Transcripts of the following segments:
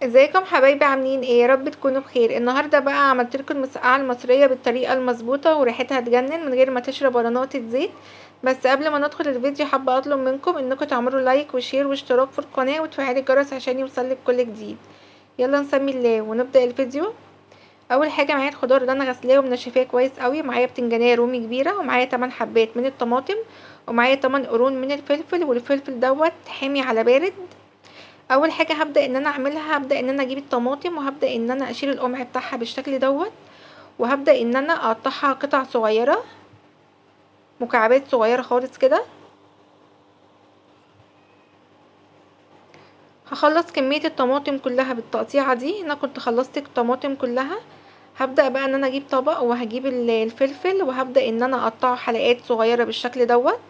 ازيكم حبايبي، عاملين ايه؟ يا رب تكونوا بخير. النهارده بقى عملت لكم المسقعه المصريه بالطريقه المظبوطه وريحتها تجنن من غير ما تشرب ولا نقطه زيت. بس قبل ما ندخل الفيديو حابه اطلب منكم انكم تعملوا لايك وشير واشتراك في القناه وتفعلوا الجرس عشان يوصلك كل جديد. يلا نسمي الله ونبدا الفيديو. اول حاجه معايا الخضار اللي انا غسلاه ومنشفاه كويس قوي. معايا بتنجانيه رومي كبيره، ومعايا 8 حبات من الطماطم، ومعايا 8 قرون من الفلفل، والفلفل دوت حامي على بارد. اول حاجه هبدا ان انا اعملها، هبدا ان انا اجيب الطماطم وهبدا ان انا اشيل القمع بتاعها بالشكل دوت، وهبدا ان انا اقطعها قطع صغيره، مكعبات صغيره خالص كده. هخلص كميه الطماطم كلها بالتقطيعه دي. انا كنت خلصت الطماطم كلها. هبدا بقى ان انا اجيب طبق وهجيب الفلفل وهبدا ان انا اقطعه حلقات صغيره بالشكل دوت.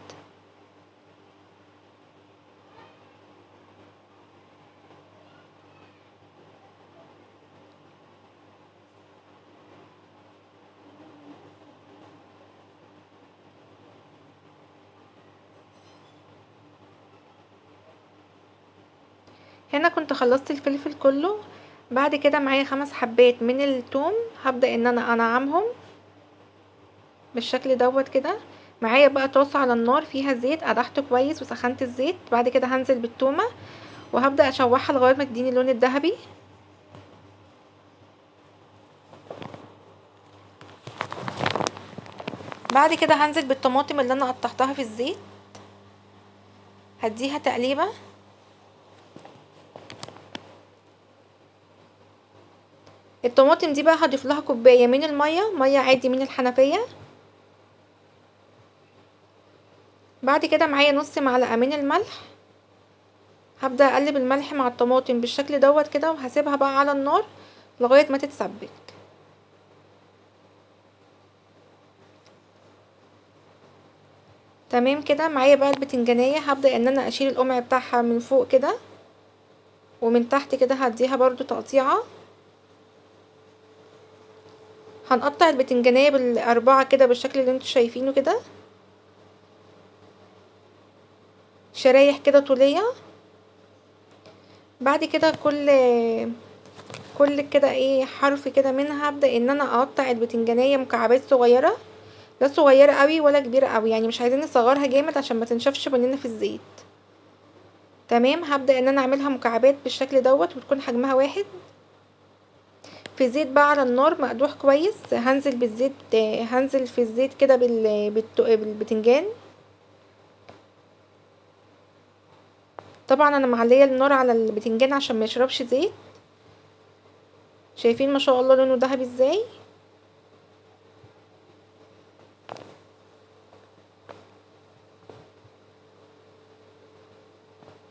هنا كنت خلصت الفلفل كله. بعد كده معايا 5 حبات من الثوم، هبدا ان انا انعمهم بالشكل دوت كده. معايا بقى طاسة على النار فيها زيت، قدحته كويس وسخنت الزيت. بعد كده هنزل بالتومة وهبدأ اشوحها لغاية ما تديني اللون الذهبي. بعد كده هنزل بالطماطم اللي انا قطعتها في الزيت، هديها تقليبة. الطماطم دي بقى هضيف لها كوباية من المية، مية عادي من الحنفية. بعد كده معايا نص معلقة من الملح. هبدأ اقلب الملح مع الطماطم بالشكل دوت كده، وهسيبها بقى على النار لغاية ما تتسبك. تمام كده. معايا بقى البتنجانية، هبدأ ان انا اشيل القمع بتاعها من فوق كده، ومن تحت كده هديها برضو تقطيعة. هنقطع البتنجانية بالأربعة كده بالشكل اللي انتوا شايفينه كده، شرايح كده طولية. بعد كده كل كده ايه حرف كده منها هبدأ ان انا اقطع البتنجانية مكعبات صغيرة. لا صغيرة قوي ولا كبيرة قوي، يعني مش عايزين نصغرها جامد عشان ما تنشفش مننا في الزيت. تمام. هبدأ ان انا اعملها مكعبات بالشكل دوت وتكون حجمها واحد. في زيت بقى على النار مقدوح كويس، هنزل بالزيت، هنزل في الزيت كده بالبتنجان. طبعا انا معليه النار على البتنجان عشان ما يشربش زيت. شايفين ما شاء الله لونه ذهبي ازاي.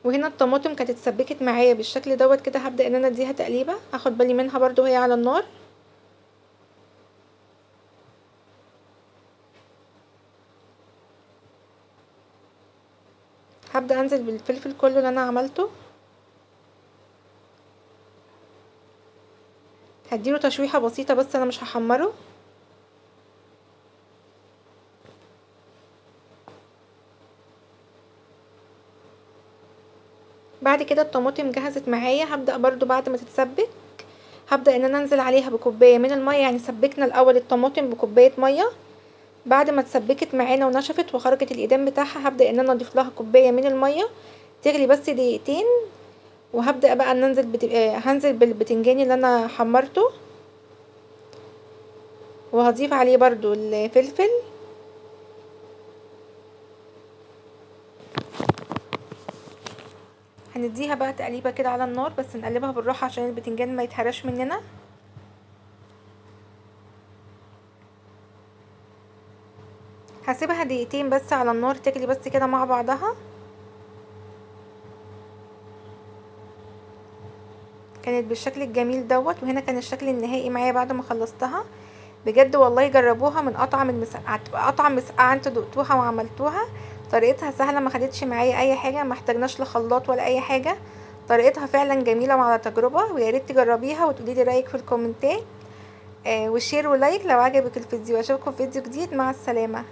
وهنا الطماطم كانت اتسبكت معايا بالشكل دوت كده. هبدا ان انا اديها تقليبه، اخد بالي منها برضو وهي على النار. هبدا انزل بالفلفل كله اللي انا عملته، هديله تشويحه بسيطه بس انا مش هحمره. بعد كده الطماطم جهزت معايا. هبدا برضو بعد ما تتسبك هبدا ان انا انزل عليها بكوبايه من الميه. يعني سبكنا الاول الطماطم بكوبايه ميه، بعد ما اتسبكت معانا ونشفت وخرجت الايدام بتاعها هبدا ان انا اضيف لها كوبايه من الميه تغلي بس دقيقتين. وهبدا بقى ان انزل هنزل بالبتنجان اللي انا حمرته، وهضيف عليه برضو الفلفل. هنديها بقى تقليبه كده على النار، بس نقلبها بالراحه عشان البتنجان ما يتهرش مننا. هسيبها دقيقتين بس على النار تغلي بس كده مع بعضها. كانت بالشكل الجميل دوت. وهنا كان الشكل النهائي معايا بعد ما خلصتها. بجد والله جربوها، من اطعم المسقعه، اطعم مسقعه انتوا دقتوها وعملتوها. طريقتها سهله، ما خدتش معايا اي حاجه، ما احتاجناش لخلاط ولا اي حاجه. طريقتها فعلا جميله وعلى تجربه، ويا ريت تجربيها وتقولي لي رايك في الكومنتات. وشير ولايك لو عجبك الفيديو. اشوفكم في فيديو جديد، مع السلامه.